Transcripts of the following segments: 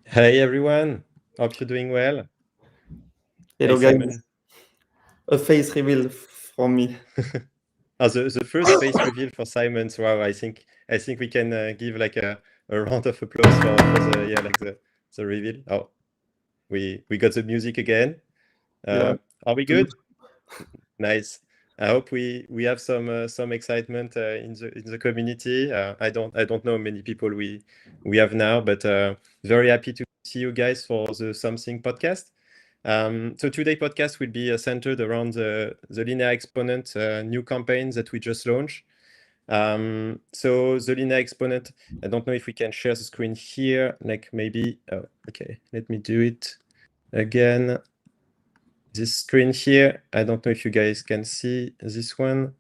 Hey everyone, hope you're doing well. Hey Hello guys, Simon. a face reveal from me. The first face reveal for Simon. So wow, I think we can give like a round of applause for the the reveal. Oh, we got the music again. Yeah, Are we good. good? Nice. I hope we have some excitement in the community. I don't know many people we have now, but very happy to see you guys for the SomEThing podcast. So today podcast will be centered around the Linea Exponent new campaign that we just launched. So the Linea Exponent, I don't know if we can share the screen here, like maybe, oh, okay, let me do it again. This screen here, I don't know if you guys can see this one.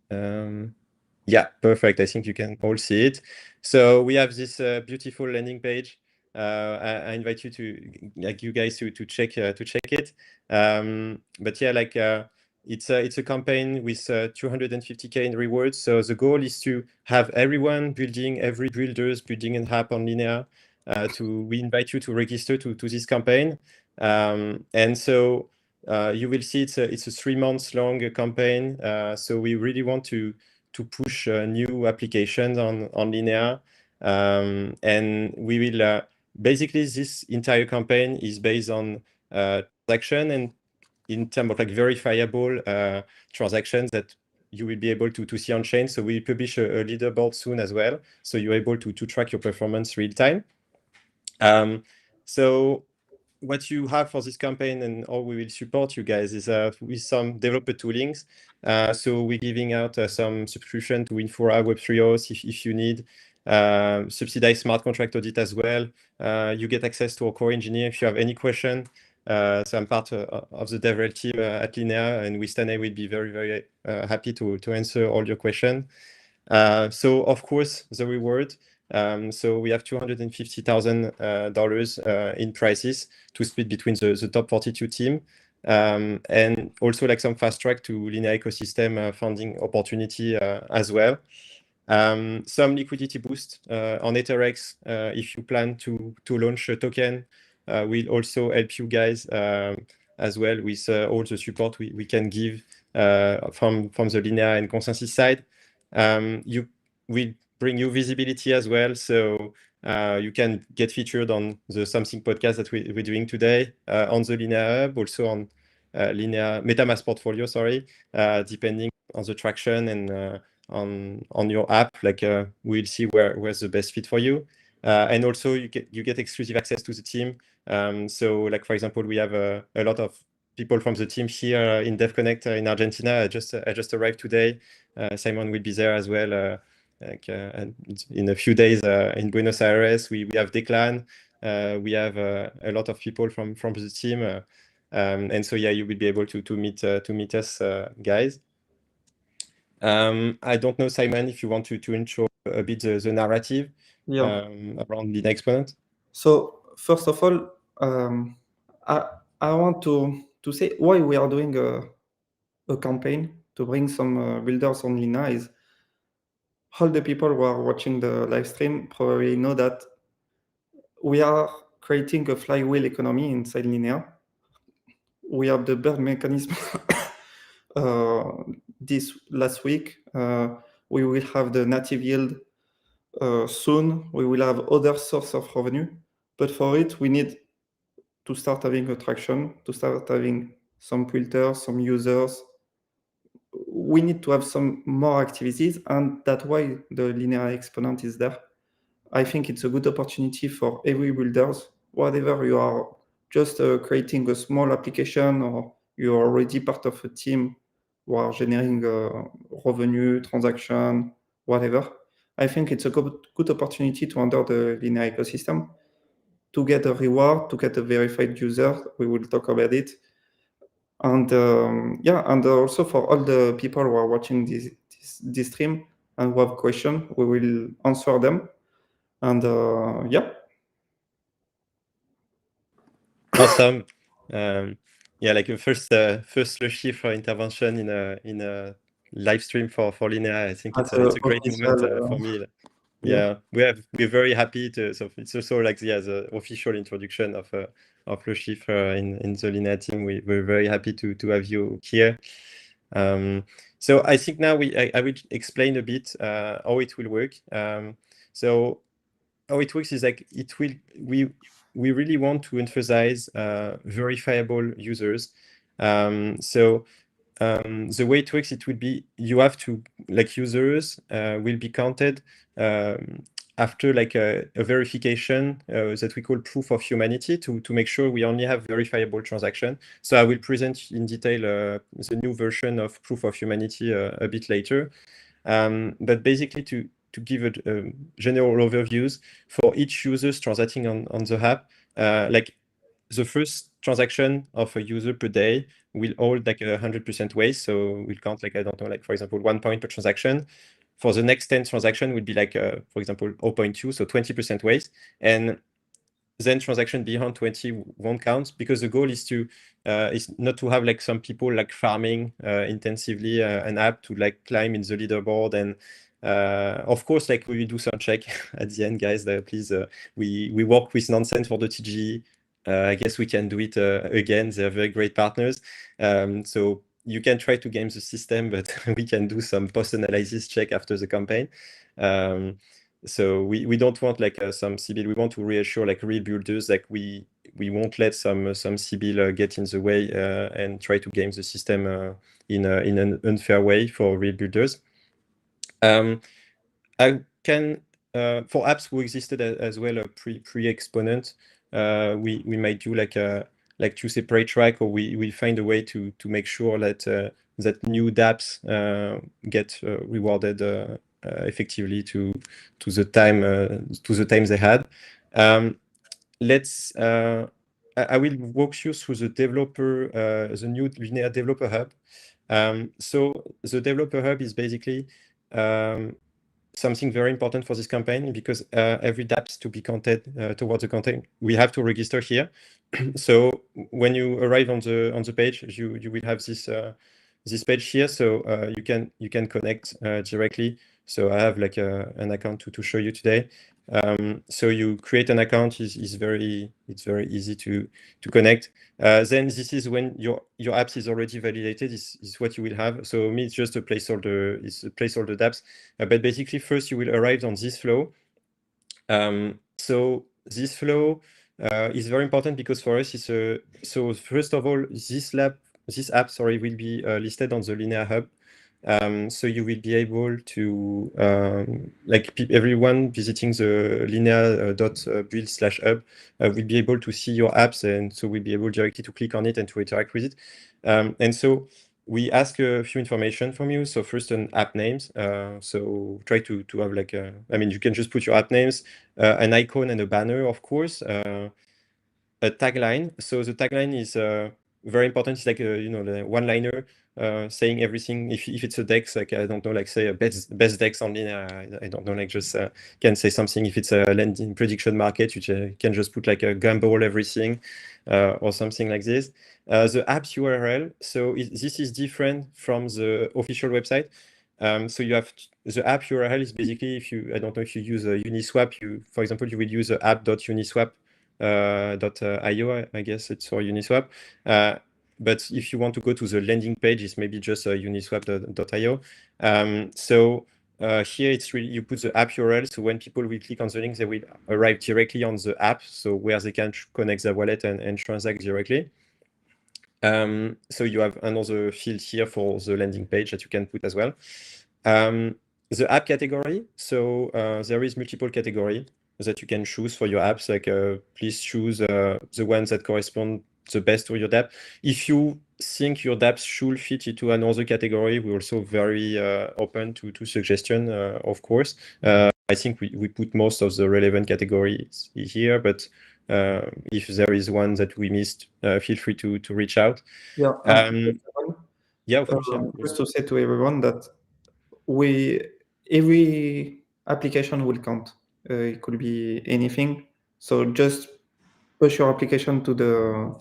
Yeah, perfect. I think you can all see it. So we have this beautiful landing page. I invite you to, like, you guys to check it. But yeah, like it's a campaign with 250K in rewards. So the goal is to have everyone building, every builders building an app on Linea. We invite you to register to this campaign. And so you will see it's a 3 months long campaign. So we really want to push new applications on Linea. And we will basically this entire campaign is based on transaction and in terms of like verifiable transactions that you will be able to see on chain. So we publish a leaderboard soon as well. So you're able to track your performance real time. So what you have for this campaign and how we will support you guys is with some developer toolings. So we're giving out some subscription to Infora Web3os if you need. Subsidized smart contract audit as well. You get access to our core engineer if you have any question. So I'm part of the DevRel team at Linea, and with Stanley, we'd be very happy to answer all your questions. So of course, the reward. So we have $250,000 in prizes to split between the top 42 team. And also like some fast track to Linea ecosystem funding opportunity as well. Some liquidity boost on EtherX if you plan to launch a token. We'll also help you guys as well with all the support we can give from the Linea and consensus side. We bring you visibility as well, so you can get featured on the SomEThing podcast that we're doing today, on the Linea Hub, also on Linea MetaMask portfolio, sorry, depending on the traction and on your app. Like we'll see where's the best fit for you. And also you get exclusive access to the team. So like, for example, we have a lot of people from the team here in DevConnect in Argentina. I just arrived today. Simon will be there as well. And in a few days in Buenos Aires, we have Declan. We have a lot of people from the team. And so yeah, you will be able to meet us guys. I don't know, Simon, if you want to intro a bit the narrative Yeah. around the exponent. So first of all, I I want to say why we are doing a campaign to bring some builders on Lina is all the people who are watching the live stream probably know that we are creating a flywheel economy inside Linea. We have the bird mechanism uh, this last week. We will have the native yield soon. We will have other source of revenue, but for it we need to start having attraction, to start having some filters, some users. We need to have some more activities, and that's why the linear exponent is there. I think it's a good opportunity for every builders, whatever you are, just creating a small application or you're already part of a team who are generating revenue, transaction, whatever. I think it's a good opportunity to enter the linear ecosystem to get a reward, to get a verified user. We will talk about it. And yeah, and also for all the people who are watching this stream and who have questions, we will answer them. And yeah. Awesome. Yeah, like a first slushy for intervention in a live stream for Linea. I think At it's a great moment official, for me. Yeah, we're very happy to. So it's also like the official introduction of Le Chiffre in the Linea team. We're very happy to have you here. So I think now I will explain a bit how it will work. So how it works is like we really want to emphasize verifiable users. The way it works, it will be you have to like users will be counted after like a verification that we call proof of humanity to make sure we only have verifiable transaction. So I will present in detail the new version of proof of humanity a bit later. But basically to give a general overviews for each users transacting on the app, like the first transaction of a user per day will hold like 100% waste. So we'll count like, I don't know, like for example, 1 point per transaction. For the next 10 transaction would be like, for example, 0.2, so 20% waste. And then transaction beyond 20 won't count because the goal is to is not to have like some people like farming intensively an app to like climb in the leaderboard. And of course, like we will do some check at the end, guys. Please, we work with Nonsense for the TG. I guess we can do it again. They're very great partners. So you can try to game the system, but we can do some post-analysis check after the campaign. So we don't want like some Sibyl. We want to reassure like real builders like we won't let some Sibyl get in the way and try to game the system in an unfair way for real builders. I can for apps who existed as well pre Exponent, we might do like two separate track, or we find a way to make sure that that new dApps get rewarded effectively to the time they had. Let's I will walk you through the developer the new Linea developer hub. So the developer hub is basically something very important for this campaign because every dApps to be counted towards the campaign, we have to register here. So when you arrive on the page, you will have this page here. So you can connect directly. So I have like an account to show you today. So you create an account it's very easy to connect. Then this is when your apps is already validated. This is what you will have. So me, it's just a placeholder. It's a placeholder dApps. But basically, first you will arrive on this flow. So this flow is very important because for us, it's so first of all, this app, sorry, will be listed on the Linea hub. So you will be able to like everyone visiting the linea.build/hub will be able to see your apps, and so we'll be able directly to click on it and to interact with it. And so we ask a few information from you. So first, an app names. So try to have like I mean, you can just put your app names, an icon and a banner, of course. A tagline. So the tagline is very important. It's like you know, the one-liner saying everything. If it's a dex, like I don't know, like say a best dex on Linea. I don't know, like just can say something. If it's a lending prediction market, you can just put like a gamble everything or something like this. The app's URL. So this is different from the official website. So you have the app URL is basically I don't know if you use a Uniswap. For example, you will use the app.uniswap. .io, I guess it's for Uniswap. But if you want to go to the landing page, it's maybe just uniswap.io. So here it's really, you put the app URL. So when people will click on the link, they will arrive directly on the app. So where they can connect their wallet and transact directly. So you have another field here for the landing page that you can put as well. The app category. So there is multiple category that you can choose for your apps. Like please choose the ones that correspond the best to your dApp. If you think your dApps should fit into another category, we're also very open to suggestion, of course. I think we put most of the relevant categories here, but if there is one that we missed, feel free to reach out. Yeah. Yeah, of course. Yeah. Just to say to everyone that every application will count. It could be anything. So just push your application to the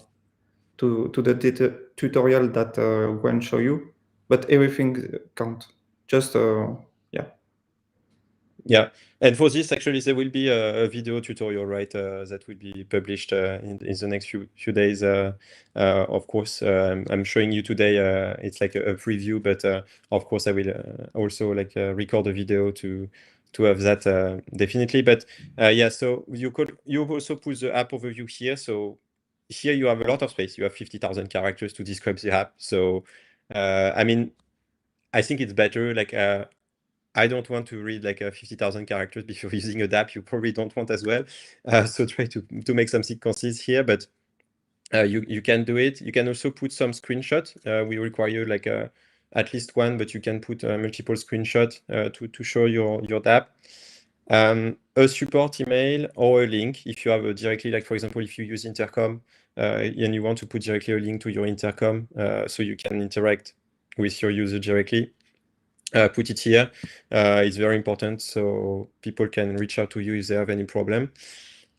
tutorial that Gwen show you, but everything count. Just yeah. Yeah, and for this, actually, there will be a video tutorial, right, that will be published in the next few days. Of course, I'm showing you today. It's like a preview, but of course, I will also like record a video to have that definitely. But yeah, so you also put the app overview here. So here you have a lot of space. You have 50,000 characters to describe the app. So I mean, I think it's better like. I don't want to read like 50,000 characters before using a DApp. You probably don't want as well. So try to make something concise here, but you can do it. You can also put some screenshot. We require like at least one, but you can put multiple screenshot to show your DApp. A support email or a link if you have a directly, like for example, if you use Intercom and you want to put directly a link to your Intercom so you can interact with your user directly. Put it here. It's very important so people can reach out to you if they have any problem.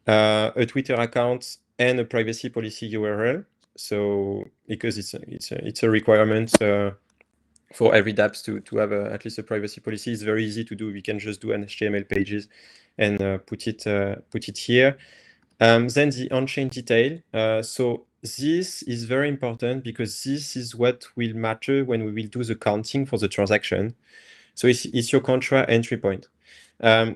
A Twitter account and a privacy policy URL. So because it's a requirement for every dApps to have at least a privacy policy. It's very easy to do. We can just do an HTML pages and put it here. Then the on-chain detail. So this is very important because this is what will matter when we will do the counting for the transaction. So it's your contra entry point.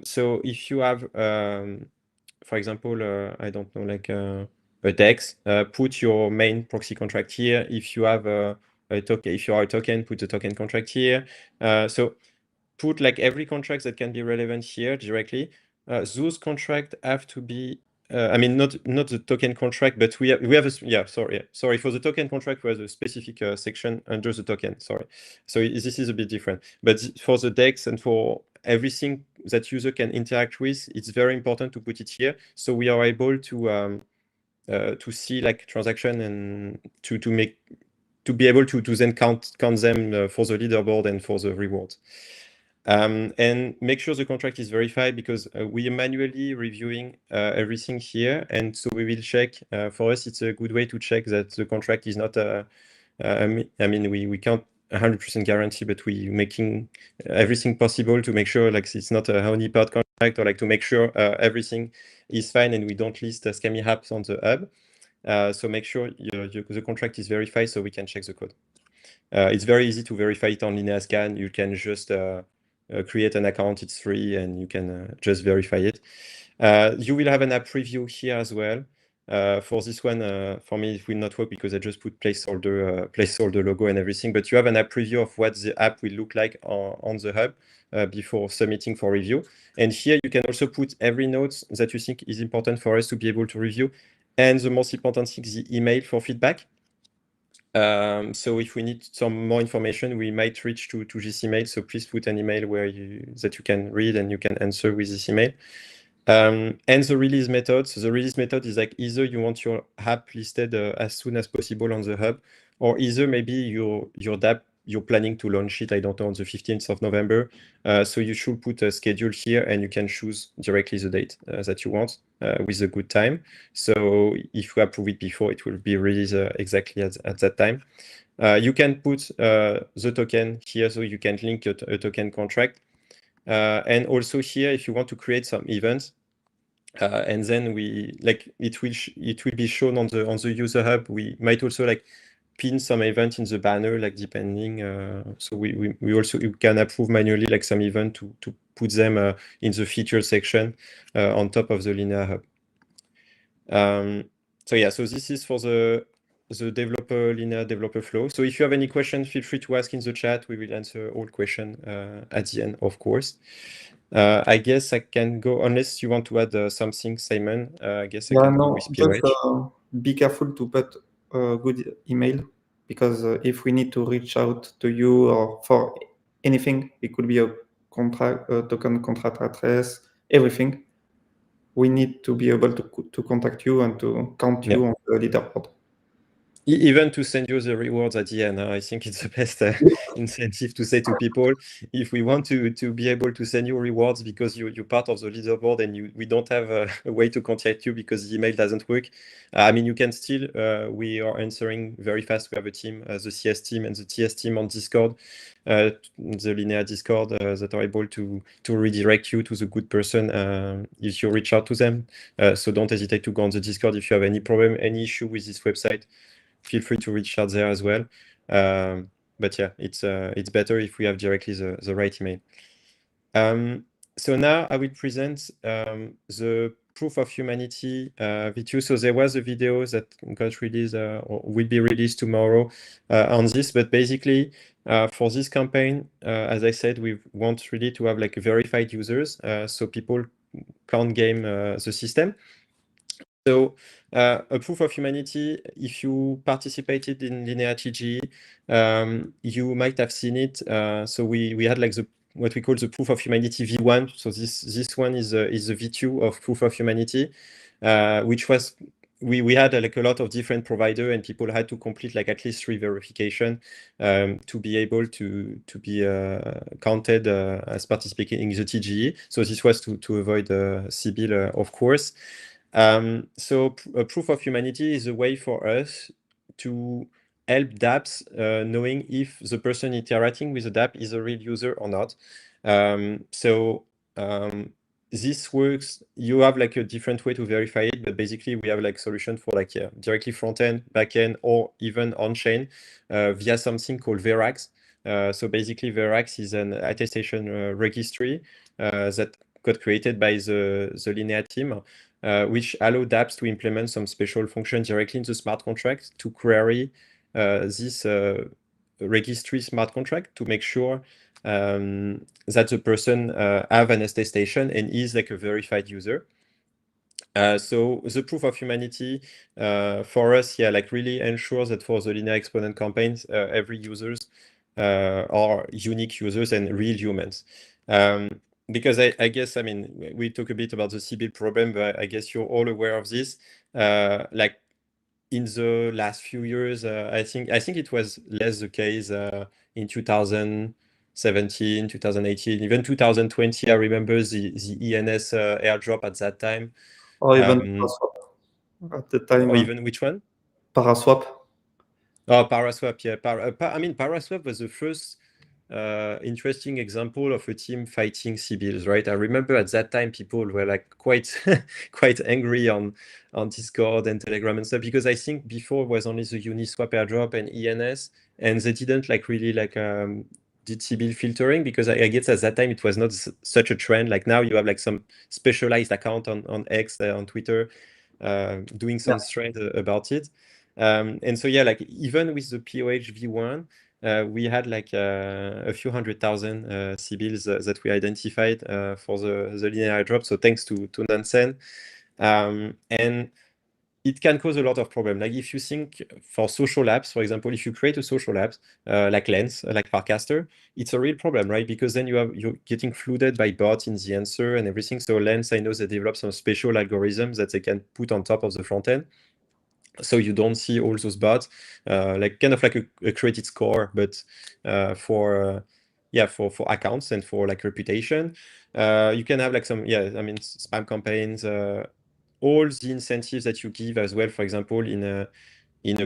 So if you have, for example, I don't know, like a DEX, put your main proxy contract here. If you have a token, if you are a token, put the token contract here. So put like every contract that can be relevant here directly. Those contracts have to be, I mean, not the token contract, but we have sorry. For the token contract, we have a specific section under the token, sorry. So this is a bit different. But for the DEX and for everything that user can interact with, it's very important to put it here. So we are able to see like transaction and to be able to then count them for the leaderboard and for the rewards. And make sure the contract is verified because we are manually reviewing everything here. And so we will check, for us, it's a good way to check that the contract is not, I mean, we can't 100% guarantee, but we making everything possible to make sure like it's not a honeypot contract or like to make sure everything is fine and we don't list scammy apps on the hub. So make sure the contract is verified so we can check the code. It's very easy to verify it on Linea Scan. You can just create an account, it's free, and you can just verify it. You will have an app preview here as well. For this one, for me, it will not work because I just put placeholder logo and everything, but you have an app preview of what the app will look like on the hub before submitting for review. And here you can also put every note that you think is important for us to be able to review. And the most important thing is the email for feedback. So if we need some more information, we might reach to this email. So please put an email that you can read and you can answer with this email. And the release method. So the release method is like either you want your app listed as soon as possible on the hub, or either maybe your DApp, you're planning to launch it, I don't know, on the 15th of November. So you should put a schedule here and you can choose directly the date that you want with a good time. So if you approve it before, it will be released exactly at that time. You can put the token here, so you can link a token contract. And also here, if you want to create some events, and then it will be shown on the user hub. We might also like pin some event in the banner, like depending. So we also you can approve manually like some event to put them in the feature section on top of the Linea hub. So yeah, so this is for the Linea developer flow. So if you have any questions, feel free to ask in the chat. We will answer all questions at the end, of course. I guess I can go, unless you want to add something, Simon. I guess I can go with just POH. be careful to put a good email because if we need to reach out to you or for anything, it could be a contract, a token contract address, everything. We need to be able to contact you and to count you on the leaderboard. Even to send you the rewards at the end, I think it's the best incentive to say to people, if we want to be able to send you rewards because you're part of the leaderboard and we don't have a way to contact you because the email doesn't work. I mean, you can still, we are answering very fast. We have a team, the CS team and the TS team on Discord, the Linea Discord, that are able to redirect you to the good person if you reach out to them. So don't hesitate to go on the Discord if you have any problem, any issue with this website. Feel free to reach out there as well. But yeah, it's better if we have directly the right email. So now I will present the proof of humanity video. So there was a video that got released or will be released tomorrow on this. But basically, for this campaign, as I said, we want really to have like verified users, so people can't game the system. So a proof of humanity, if you participated in Linea TG, you might have seen it. So we had like what we call the proof of humanity V1. So this one is the V2 of proof of humanity, which was we had like a lot of different providers and people had to complete like at least 3 verification to be able to be counted as participating in the TGE. So this was to avoid Sibyl, of course. So a proof of humanity is a way for us to help dApps knowing if the person interacting with the dApp is a real user or not. This works. You have like a different way to verify it, but basically we have like solution for like directly front end, back end, or even on chain via something called Verax. So basically Verax is an attestation registry that got created by the Linea team. Which allow dApps to implement some special functions directly in the smart contract to query this registry smart contract to make sure that the person have an attestation and is like a verified user. So the proof of humanity for us, like really ensures that for the Linea Exponent campaigns, every users are unique users and real humans. Because I guess, I mean, we talk a bit about the Sibyl problem, but I guess you're all aware of this. Like in the last few years, I think it was less the case in 2017, 2018, even 2020. I remember the ENS airdrop at that time. Or even Paraswap at the time. Or even which one? Paraswap. Oh, Paraswap, yeah. I mean, Paraswap was the first interesting example of a team fighting Sibils, right? I remember at that time people were like quite quite angry on Discord and Telegram and stuff because I think before it was only the Uniswap airdrop and ENS, and they didn't like really like did Sibyl filtering because I guess at that time it was not such a trend. Like now you have like some specialized account on X on Twitter doing some thread about it. And so yeah, like even with the POH V1, we had like a few 100,000 Sibils that we identified for the Linea airdrop. So thanks to Nansen. And it can cause a lot of problems. Like if you think for social apps, for example, if you create a social app like Lens, like Farcaster, it's a real problem, right? Because then you're getting flooded by bots in the answer and everything. So Lens, I know they develop some special algorithms that they can put on top of the front end. So you don't see all those bots, like kind of like a credit score, but for accounts and for like reputation. You can have like some, I mean, spam campaigns, all the incentives that you give as well. For example, in a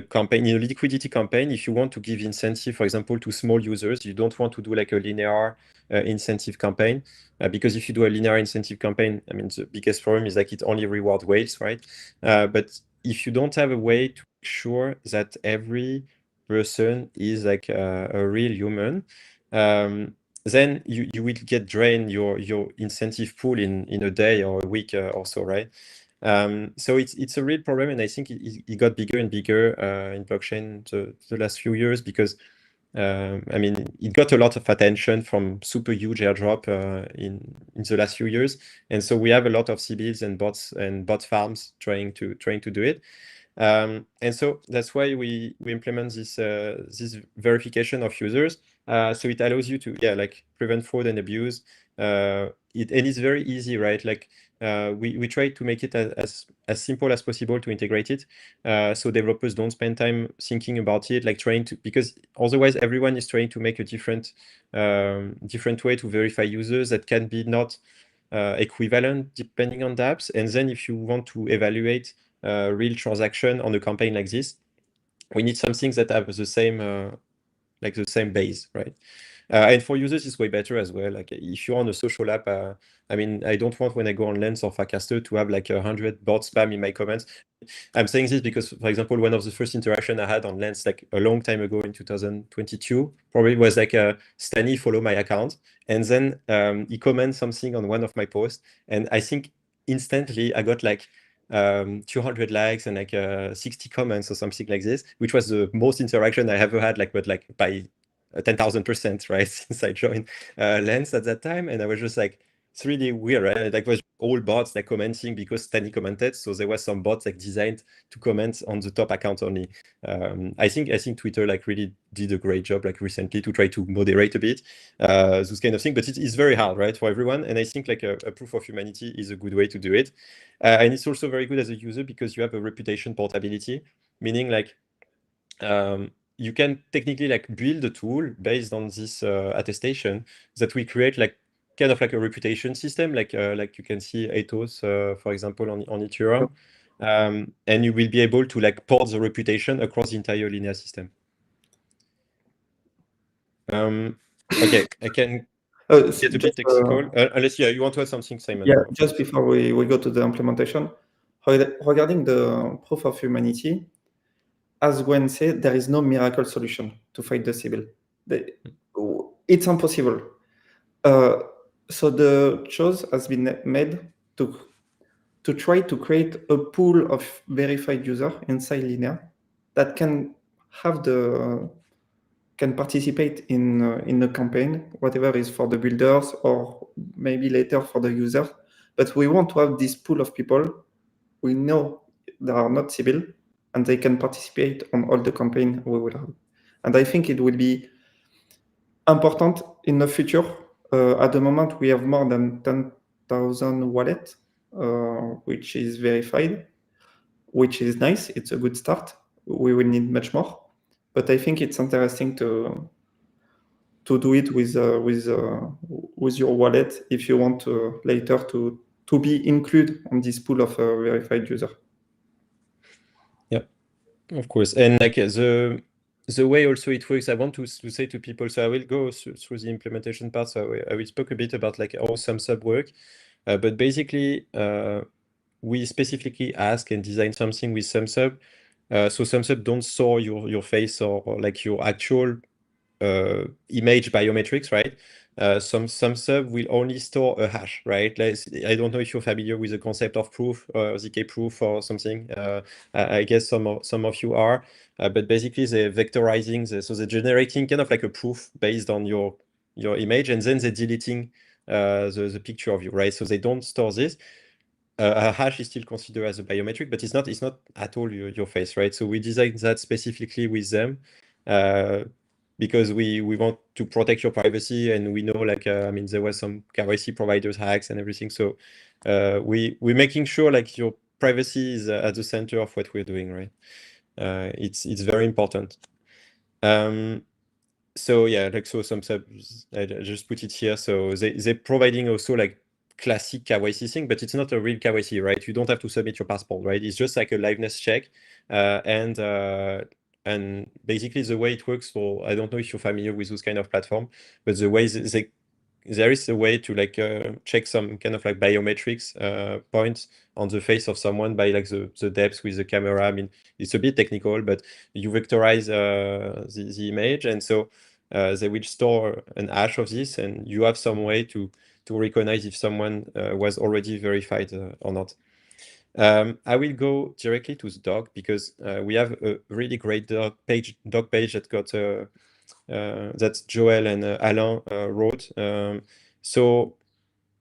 campaign, in a liquidity campaign, if you want to give incentive, for example, to small users, you don't want to do like a linear incentive campaign, because if you do a linear incentive campaign, I mean, the biggest problem is like it only reward whales, right? But if you don't have a way to make sure that every person is like a real human, then you will get drained your incentive pool in a day or a week or so, right? So it's a real problem, and I think it got bigger and bigger in blockchain the last few years because I mean it got a lot of attention from super huge airdrop in the last few years, and so we have a lot of Sibils and bot farms trying to do it. And so that's why we implement this verification of users. So it allows you to like prevent fraud and abuse. and it's very easy, right? Like we try to make it as simple as possible to integrate it, so developers don't spend time thinking about it, like trying to, because otherwise everyone is trying to make a different way to verify users that can be not equivalent depending on the apps. And then if you want to evaluate real transaction on a campaign like this, we need some things that have the same like the same base, right? And for users, it's way better as well. Like if you're on a social app, I mean, I don't want when I go on Lens or Farcaster to have like 100 bot spam in my comments. I'm saying this because, for example, one of the first interaction I had on Lens like a long time ago in 2022 probably was like Stani follow my account, and then he commented something on one of my posts, and I think instantly I got like 200 likes and like 60 comments or something like this, which was the most interaction I ever had, like, but like by 10,000%, right? Since I joined Lens at that time. And I was just like, it's really weird, right? Like was all bots like commenting because Stanley commented. So there was some bots like designed to comment on the top account only. I think Twitter like really did a great job like recently to try to moderate a bit those kind of thing, but it's very hard, right, for everyone. And I think like a proof of humanity is a good way to do it. And it's also very good as a user because you have a reputation portability, meaning like you can technically like build a tool based on this attestation that we create like kind of like a reputation system, like you can see Ethos, for example, on Ethereum. And you will be able to like port the reputation across the entire Linea system. Okay, I can get a bit technical, unless you want to add something, Simon. Yeah, just before we go to the implementation, regarding the proof of humanity, as Gwen said, there is no miracle solution to fight the Sybil. It's impossible. So the choice has been made to try to create a pool of verified users inside Linea that can have can participate in the campaign, whatever is for the builders or maybe later for the users. But we want to have this pool of people we know they are not civil and they can participate on all the campaign we will have. And I think it will be important in the future. At the moment, we have more than 10,000 wallets, which is verified, which is nice. It's a good start. We will need much more, but I think it's interesting to do it with your wallet if you want to later to be included on this pool of verified user. Yeah, of course. And like the way also it works, I want to say to people, so I will go through the implementation part. So I will speak a bit about like how SomSub work, but basically we specifically ask and design something with SomSub. So SomSub don't store your face or like your actual image biometrics, right? SomSub will only store a hash, right? Like, I don't know if you're familiar with the concept of proof, ZK proof or something. I guess some of you are, but basically they're vectorizing, so they're generating kind of like a proof based on your image, and then they're deleting the picture of you, right? So they don't store this. A hash is still considered as a biometric, but it's not at all your face, right? So we designed that specifically with them because we want to protect your privacy, and we know like I mean there was some KYC providers hacks and everything. So we're making sure like your privacy is at the center of what we're doing, right? It's very important. So yeah, like so some subs, I just put it here. So they're providing also like classic KYC thing, but it's not a real KYC, right? You don't have to submit your passport, right? It's just like a liveness check. And basically the way it works for, I don't know if you're familiar with those kind of platform, but the way there is a way to like check some kind of like biometrics points on the face of someone by like the depth with the camera. I mean, it's a bit technical, but you vectorize the image, and so they will store an hash of this, and you have some way to recognize if someone was already verified or not. I will go directly to the doc because we have a really great doc page that got that Joel and Alain wrote. So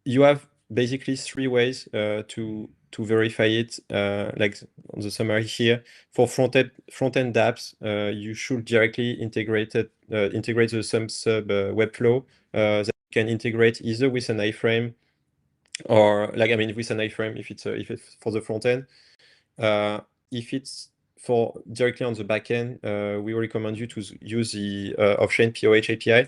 you have basically three ways to verify it. Like on the summary here, for front-end dApps, you should directly integrate the SomSub Webflow. can integrate either with an iframe or like, I mean, with an iframe if it's for the front end. If it's for directly on the back end, we recommend you to use the off-chain POH API.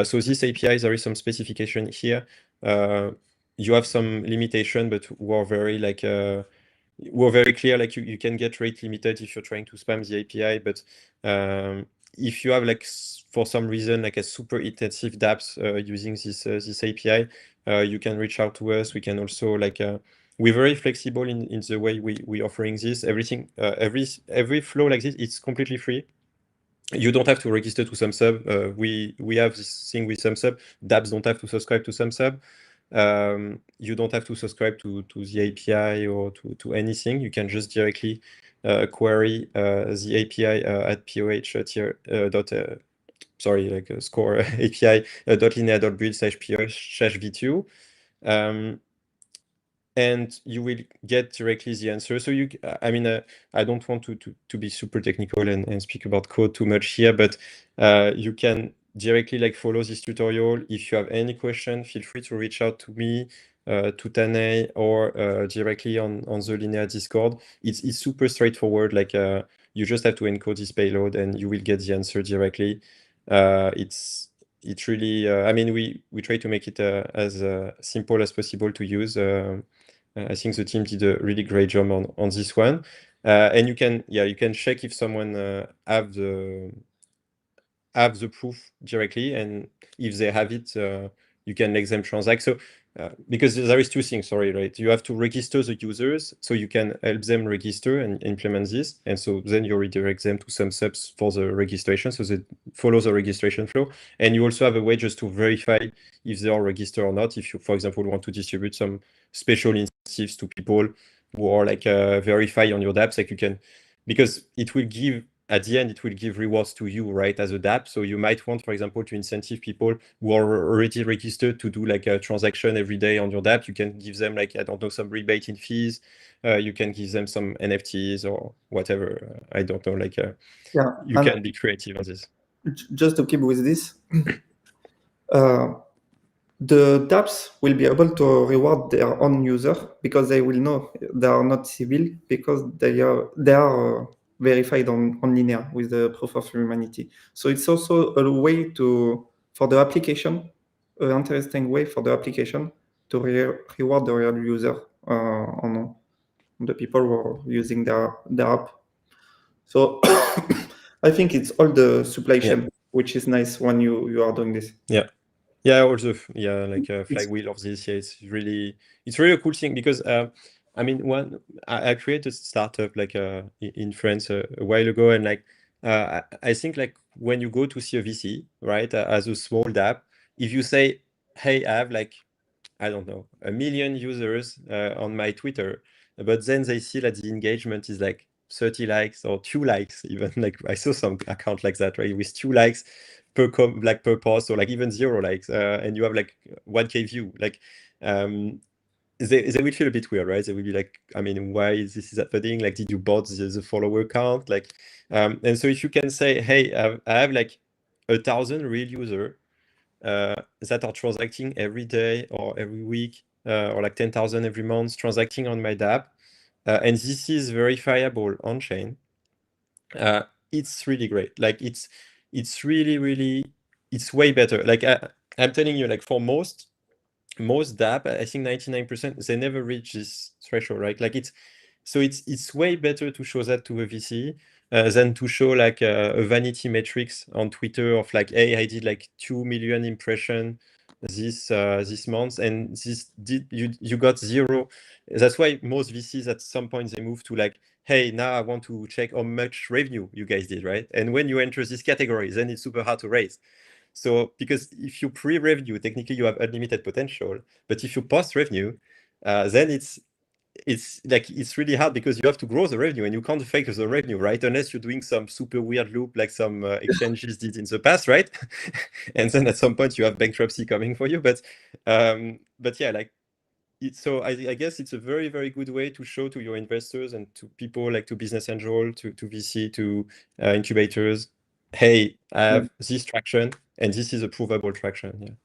So this API, there is some specification here. You have some limitation, but we're very like we're very clear, like you can get rate limited if you're trying to spam the API, but if you have like for some reason like a super intensive dApps using this API, you can reach out to us. We can also like we're very flexible in the way we offering this. Everything every flow like this, it's completely free. You don't have to register to SomSub. We have this thing with SomSub. dApps don't have to subscribe to SomSub. You don't have to subscribe to the API or to anything. You can just directly query the API at POH tier dot sorry, like score API dot linea.build/POH/v2. And you will get directly the answer. So I mean, I don't want to be super technical and speak about code too much here, but you can directly like follow this tutorial. If you have any question, feel free to reach out to me, to Tanei, or directly on the Linea Discord. It's super straightforward. Like you just have to encode this payload and you will get the answer directly. It's really, I mean, we try to make it as simple as possible to use. I think the team did a really great job on this one. And you can check if someone have the proof directly, and if they have it, you can let them transact. So because there is two things, sorry, right? You have to register the users, so you can help them register and implement this, and so then you redirect them to some subs for the registration, so they follow the registration flow. And you also have a way just to verify if they are registered or not. If you, for example, want to distribute some special incentives to people who are like verified on your dApps, like you can, because it will give, at the end, it will give rewards to you, right, as a dApp. So you might want, for example, to incentive people who are already registered to do like a transaction every day on your dApp. You can give them like, I don't know, some rebate in fees. You can give them some NFTs or whatever. I don't know, like Yeah, you can be creative on this. just to keep with this, the dApps will be able to reward their own user because they will know they are not civil because they are verified on Linea with the proof of humanity. So it's also a way for the application, an interesting way for the application to reward the real user on the people who are using their app. So I think it's all the supply chain, which is nice when you are doing this. Yeah, also like a It's flywheel of this. Yeah, it's really a cool thing because I mean, I created a startup like in France a while ago, and like I think like when you go to see a VC, right, as a small dApp, if you say, hey, I have like, I don't know, 1 million users on my Twitter, but then they see that the engagement is like 30 likes or 2 likes, even. Like I saw some account like that, right, with 2 likes per post, or like even 0 likes, and you have like 1K view, like they will feel a bit weird, right? They will be like, I mean, why is this happening? Like, did you bot the follower count? Like, and so if you can say, hey, I have like 1,000 real user that are transacting every day or every week, or like 10,000 every month transacting on my dApp, and this is verifiable on chain, it's really great. Like it's really it's way better. Like I'm telling you, like for most dApp, I think 99%, they never reach this threshold, right? Like it's way better to show that to a VC than to show like a vanity metrics on Twitter of like, hey, I did like 2 million impression this month, and you got 0. That's why most VCs at some point they move to like, hey, now I want to check how much revenue you guys did, right? And when you enter this category, then it's super hard to raise. So because if you pre-revenue, technically you have unlimited potential, but if you post-revenue, then it's like it's really hard because you have to grow the revenue and you can't fake the revenue, right? Unless you're doing some super weird loop like some exchanges did in the past, right? And then at some point you have bankruptcy coming for you. But yeah, like so I guess it's a very, very good way to show to your investors and to people, like to business angel, to VC, to incubators, hey, I have this traction and this is a provable traction. Yeah.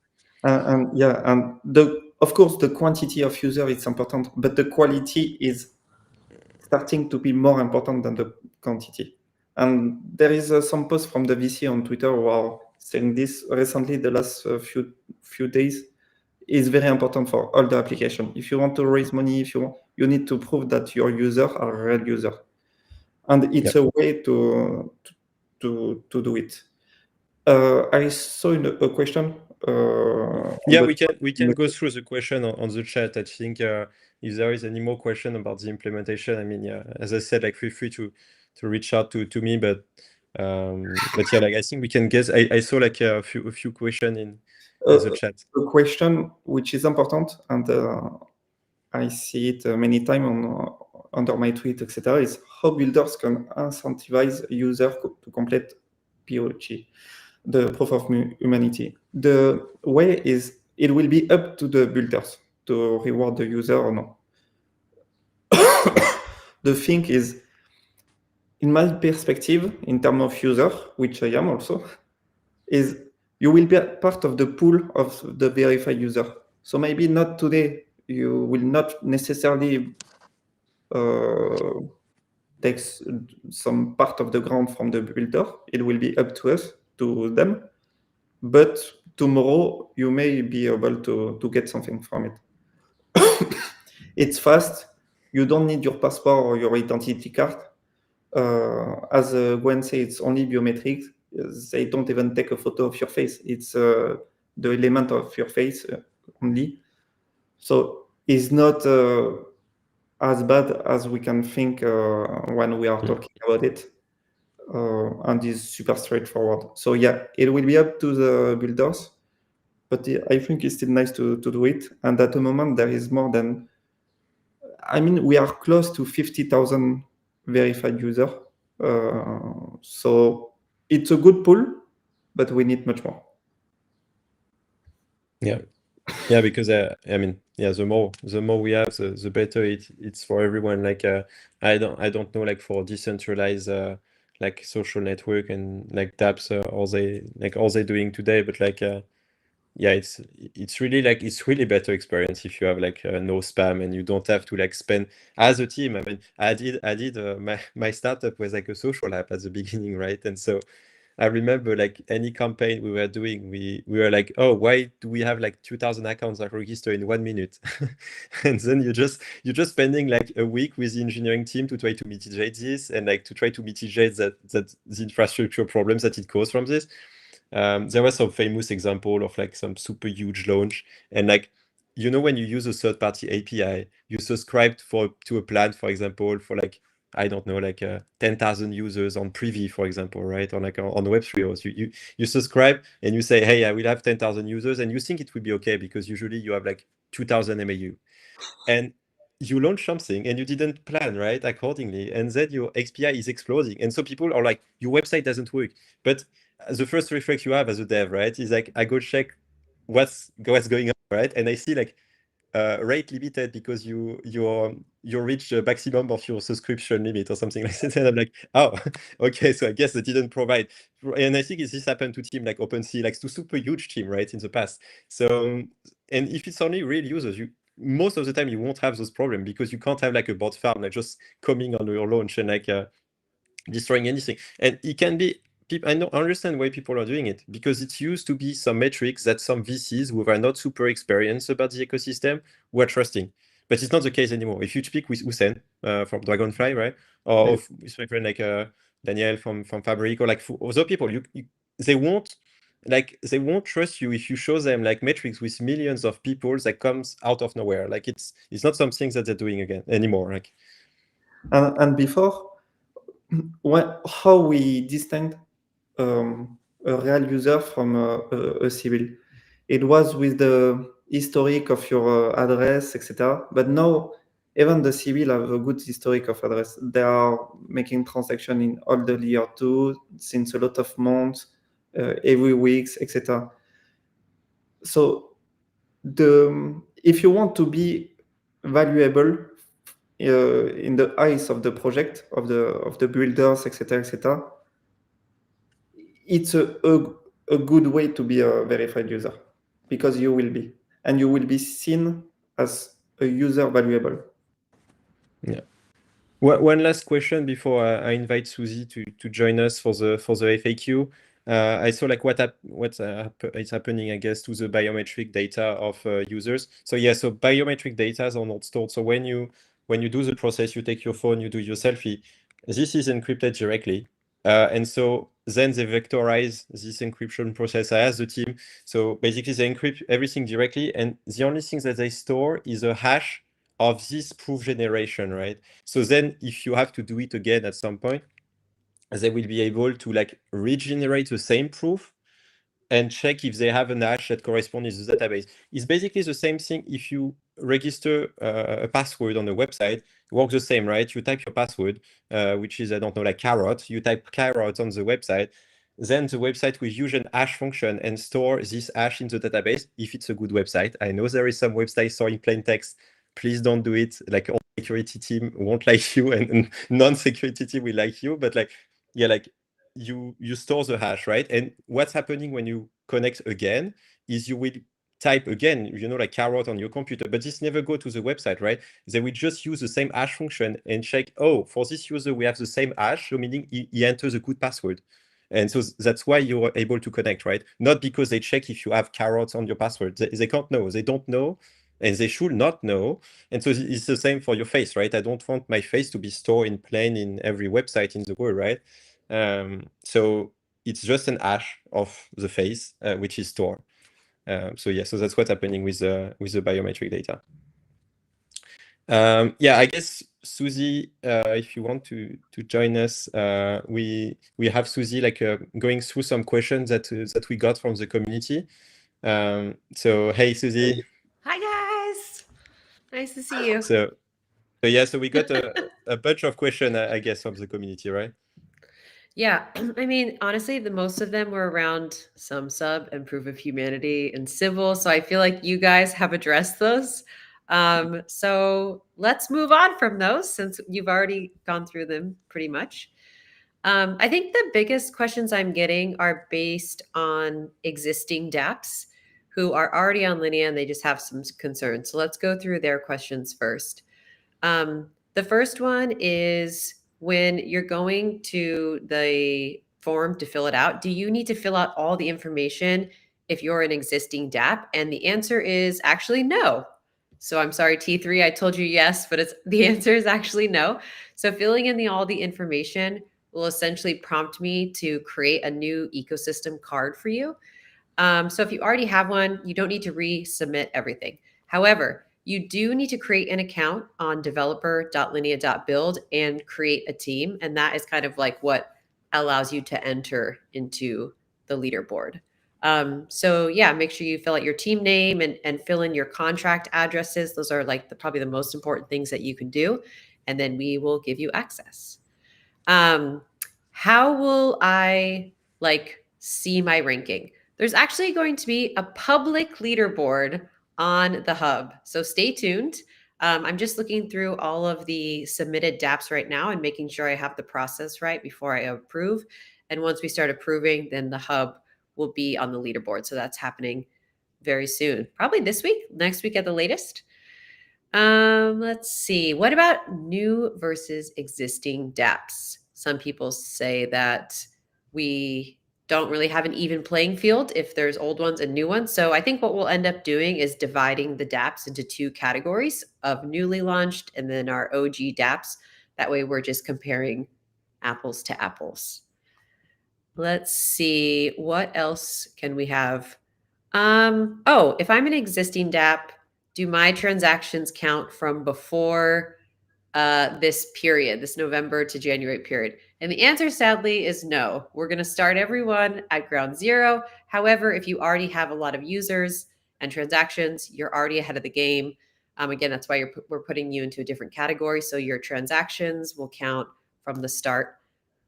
And yeah, and of course the quantity of user is important, but the quality is starting to be more important than the quantity. And there is some post from the VC on Twitter who are saying this recently. The last few days is very important for all the application. If you want to raise money, if you need to prove that your user are real user, and it's a way to do it. I saw a question. Yeah, we can go through the question on the chat. I think if there is any more question about the implementation, I mean, yeah, as I said, like feel free to reach out to me, but yeah, like I think we can guess. I saw like a few question in the chat. A question which is important, and I see it many times on under my tweet, etc., is how builders can incentivize user to complete POC, the proof of humanity. The way is it will be up to the builders to reward the user or not. The thing is, in my perspective, in terms of user, which I am also, is you will be part of the pool of the verified user. So maybe not today, you will not necessarily take some part of the ground from the builder. It will be up to us, to them. But tomorrow, you may be able to get something from it. It's fast. You don't need your passport or your identity card. As Gwen said, it's only biometrics. They don't even take a photo of your face. It's the element of your face only. So it's not as bad as we can think when we are talking about it. And is super straightforward. So yeah, it will be up to the builders, but I think it's still nice to do it. And at the moment, there is more than, I mean, we are close to 50,000 verified users. So it's a good pool, but we need much more. Yeah, because I mean, yeah, the more we have, the better it's for everyone. Like I don't know, like for decentralized like social network and like dApps, all they doing today, but like yeah, it's really like it's really better experience if you have like no spam and you don't have to like spend as a team. I mean, I did my startup was like a social app at the beginning, right? And so I remember like any campaign we were doing, we were like, oh, why do we have like 2,000 accounts that register in 1 minute? And then you're just spending like a week with the engineering team to try to mitigate this and like to try to mitigate that the infrastructure problems that it caused from this. There was some famous example of like some super huge launch, and like, you know, when you use a third-party API, you subscribe to a plan, for example, for like, I don't know, like 10,000 users on Privy, for example, right? Or like on Web3. You subscribe and you say, hey, I will have 10,000 users, and you think it will be okay because usually you have like 2,000 MAU, and you launch something and you didn't plan right accordingly, and then your XPI is exploding, and so people are like, your website doesn't work. But the first reflex you have as a dev, right, is like, I go check what's going on, right, and I see like rate limited because you reach the maximum of your subscription limit or something like that. And I'm like, oh, okay, so I guess they didn't provide. And I think this happened to team like OpenSea, like to super huge team, right, in the past. So, and if it's only real users, you most of the time you won't have those problems because you can't have like a bot farm like just coming on your launch and like destroying anything. And it can be, people, I don't understand why people are doing it, because it used to be some metrics that some VCs who were not super experienced about the ecosystem were trusting. But it's not the case anymore. If you speak with Hussein from Dragonfly, right, or with my friend like Daniel from Fabric, or like other people, they won't they won't trust you if you show them like metrics with millions of people that comes out of nowhere. Like it's not something that they're doing again anymore. Like and before, how we distinct a real user from a civil. It was with the historic of your address, etc. But now, even the civil have a good historic of address. They are making transaction in all the year two since a lot of months, every weeks, etc. So if you want to be valuable in the eyes of the project of the builders, etc., etc., it's a good way to be a verified user, because you will be, and you will be seen as a user valuable. Yeah. One last question before I invite Suzy to join us for the FAQ. I saw like what is happening, I guess, to the biometric data of users. So yeah, so biometric data are not stored. So when you do the process, you take your phone, you do your selfie. This is encrypted directly, and so then they vectorize this encryption process as the team. So basically, they encrypt everything directly, and the only thing that they store is a hash of this proof generation, right? So then if you have to do it again at some point, they will be able to like regenerate the same proof and check if they have an hash that corresponds to the database. It's basically the same thing if you register a password on a website. It works the same, right? You type your password, which is, I don't know, like carrot. You type carrot on the website. Then the website will use an hash function and store this hash in the database if it's a good website. I know there is some websites storing plain text. Please don't do it. Like all security team won't like you and non-security team will like you. But like, yeah, like you store the hash, right? And what's happening when you connect again is you will type again, like carrot on your computer, but this never go to the website, right? They will just use the same hash function and check, oh, for this user, we have the same hash, so meaning he enters a good password. And so that's why you're able to connect, right? Not because they check if you have carrots on your password. They can't know. They don't know, and they should not know. And so it's the same for your face, right? I don't want my face to be stored in plain in every website in the world, right? So it's just an hash of the face, which is stored. So yeah, so that's what's happening with the biometric data. Yeah, I guess Suzy, if you want to join us, we have Suzy like going through some questions that we got from the community. So hey, Suzy. Hi guys, nice to see you. So yeah, so we got a bunch of questions, I guess, from the community, right? Yeah, I mean, honestly, the most of them were around some sub and proof of humanity and civil. So I feel like you guys have addressed those. So let's move on from those since you've already gone through them pretty much. I think the biggest questions I'm getting are based on existing dApps who are already on Linea and they just have some concerns. So let's go through their questions first. The first one is when you're going to the form to fill it out, do you need to fill out all the information if you're an existing dApp? And the answer is actually no. So I'm sorry, T3, I told you yes, but the answer is actually no. So filling in all the information will essentially prompt me to create a new ecosystem card for you. So if you already have one, you don't need to resubmit everything. However, you do need to create an account on developer.linea.build and create a team. And that is kind of like what allows you to enter into the leaderboard. So yeah, make sure you fill out your team name and fill in your contract addresses. Those are like probably the most important things that you can do. And then we will give you access. How will I like see my ranking? There's actually going to be a public leaderboard on the hub. So stay tuned. I'm just looking through all of the submitted dApps right now and making sure I have the process right before I approve. And once we start approving, then the hub will be on the leaderboard. So that's happening very soon, probably this week, next week at the latest. Let's see. What about new versus existing dApps? Some people say that we don't really have an even playing field if there's old ones and new ones. So I think what we'll end up doing is dividing the dApps into two categories of newly launched and then our OG dApps. That way we're just comparing apples to apples. Let's see. What else can we have? Oh, if I'm an existing dApp, do my transactions count from before this period, this November to January period? And the answer, sadly, is no. We're going to start everyone at ground zero. However, if you already have a lot of users and transactions, you're already ahead of the game. Again, that's why we're putting you into a different category. So your transactions will count from the start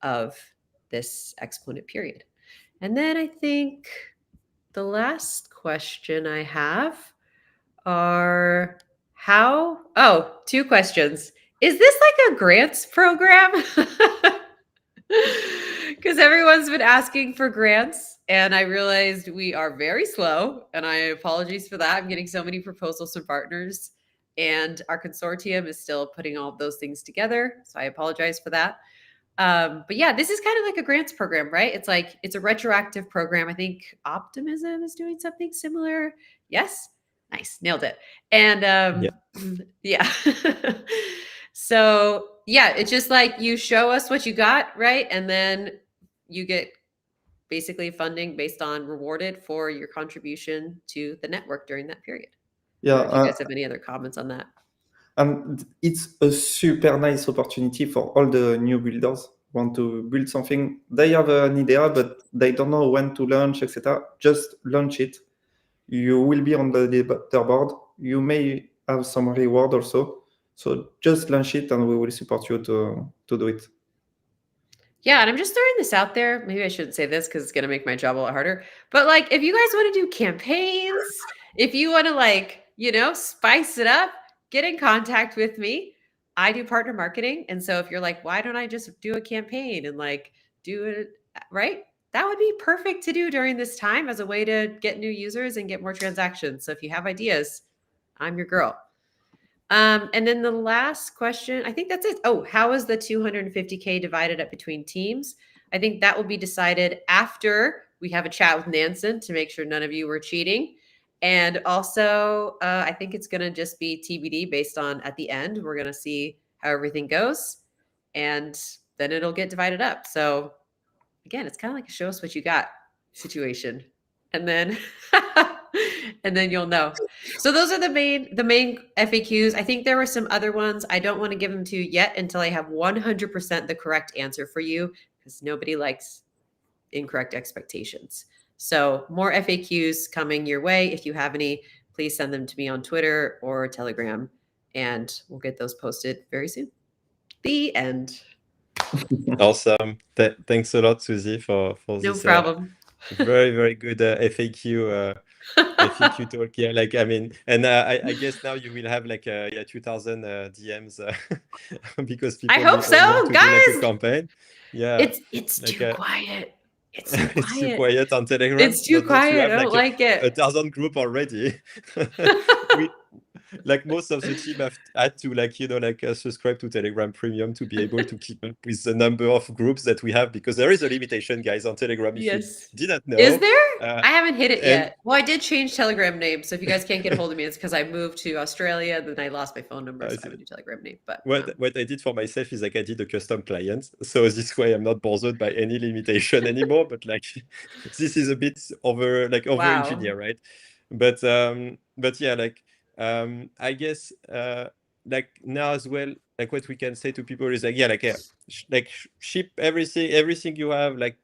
of this Exponent period. And then I think the last question I have are two questions. Is this like a grants program? because everyone's been asking for grants, and I realized we are very slow, and I apologize for that. I'm getting so many proposals from partners, and our consortium is still putting all of those things together. So I apologize for that. But yeah, this is kind of like a grants program, right? It's like it's a retroactive program. I think Optimism is doing something similar. Yes, nice, nailed it. And yeah. So yeah, it's just like you show us what you got, right? And then you get basically funding based on rewarded for your contribution to the network during that period. I don't know if you guys have any other comments on that. And it's a super nice opportunity for all the new builders who want to build something. They have an idea, but they don't know when to launch, etc. Just launch it. You will be on the leaderboard. You may have some reward also. So just launch it, and we will support you to do it. Yeah, and I'm just throwing this out there. Maybe I shouldn't say this because it's going to make my job a lot harder. But like, if you guys want to do campaigns, if you want to like, spice it up, get in contact with me. I do partner marketing. And so if you're like, why don't I just do a campaign and like do it, right? That would be perfect to do during this time as a way to get new users and get more transactions. So if you have ideas, I'm your girl. And then the last question, I think that's it. Oh, how is the 250K divided up between teams? I think that will be decided after we have a chat with Nansen to make sure none of you were cheating. And also, I think it's going to just be TBD based on at the end. We're going to see how everything goes. And then it'll get divided up. So again, it's kind of like a show us what you got situation. And then and then you'll know. So those are the main FAQs. I think there were some other ones. I don't want to give them to you yet until I have 100% the correct answer for you, because nobody likes incorrect expectations. So more FAQs coming your way. If you have any, please send them to me on Twitter or Telegram, and we'll get those posted very soon. The end. Awesome. Thanks a lot, Susie, for No this problem. very, very good FAQ FAQ talk. Yeah, like I mean, and I guess now you will have like 2000 DMs because people I hope want so, to do like a guys. campaign. Yeah, It's like too quiet. It's too quiet. it's too quiet on Telegram. It's too Don't you quiet. have I don't like like it. 1,000 group already? We like most of the team have had to subscribe to Telegram Premium to be able to keep up with the number of groups that we have, because there is a limitation, guys, on Telegram. If Yes. you didn't know, Is there? I haven't hit it and- yet. Well, I did change Telegram name, so if you guys can't get a hold of me, it's because I moved to Australia, then I lost my phone number, so I have a new Telegram name. But what I did for myself is like I did a custom client, so this way I'm not bothered by any limitation anymore. But like this is a bit over engineer, right? But yeah, like I guess like now as well, like what we can say to people is like ship everything you have, like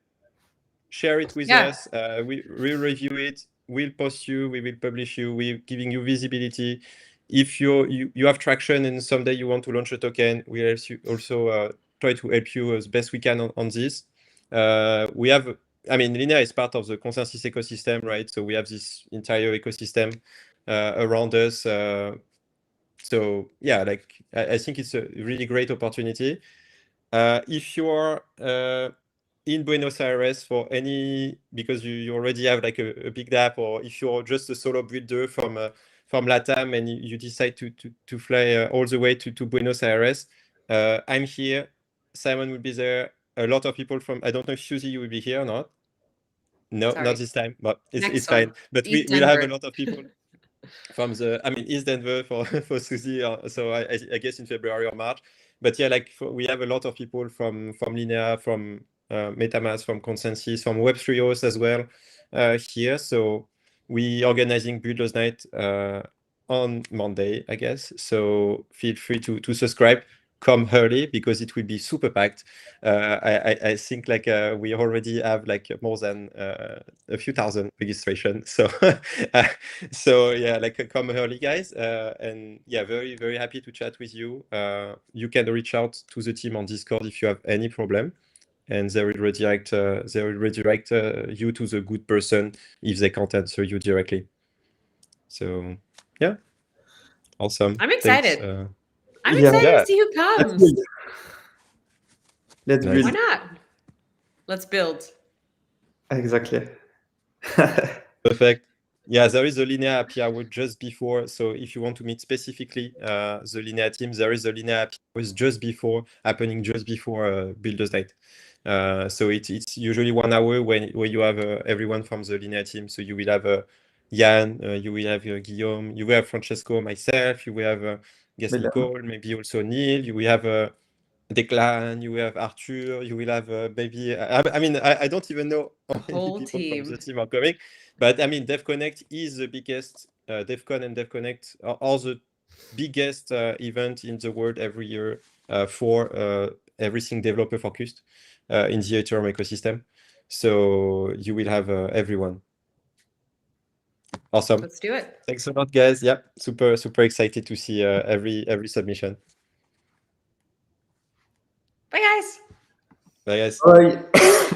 share it with us. We will review it. We'll post you. We will publish you. We're giving you visibility. If you have traction and someday you want to launch a token, we also try to help you as best we can on this. We have, I mean, Linea is part of the consensus ecosystem, right? So we have this entire ecosystem around us. So yeah, like I think it's a really great opportunity. If you are in Buenos Aires because you already have like a big DApp, or if you're just a solo builder from LATAM and you decide to fly all the way to Buenos Aires, I'm here. Simon will be there. A lot of people I don't know if Susie, you will be here or not. No, sorry. Not this time, but it's one. fine. But we'll have a lot of people from East Denver for Susie. So I guess in February or March. But yeah, we have a lot of people from Linea, from MetaMask, from Consensus, from Web3os as well here. So we organizing Builders Night on Monday, I guess. So feel free to subscribe. Come early because it will be super packed. I think we already have more than a few thousand registration. So so yeah, come early, guys. And yeah, very, very happy to chat with you. You can reach out to the team on Discord if you have any problem, and they will redirect you to the good person if they can't answer you directly. So yeah, awesome. I'm excited. Thanks. I'm excited to see who comes. Let's build. Why not? Let's build. Exactly. Perfect. Yeah, there is a Linea API hour just before. So if you want to meet specifically the Linea team, there is a Linea API hour just before, happening just before builders night. So it's usually 1 hour when you have everyone from the Linea team. So you will have Jan, you will have Guillaume, you will have Francesco, myself, you will have guess William. Nicole, maybe also Neil, you will have Declan, you will have Arthur, you will have maybe I mean I don't even know how many Whole people from the team. team are coming, but I mean DevConnect is the biggest DevCon and DevConnect are the biggest event in the world every year for everything developer focused in the Ethereum ecosystem. So you will have everyone. Awesome. Let's do it. Thanks a lot, guys. Yeah, super excited to see every submission. Bye, guys. Bye, guys. Bye.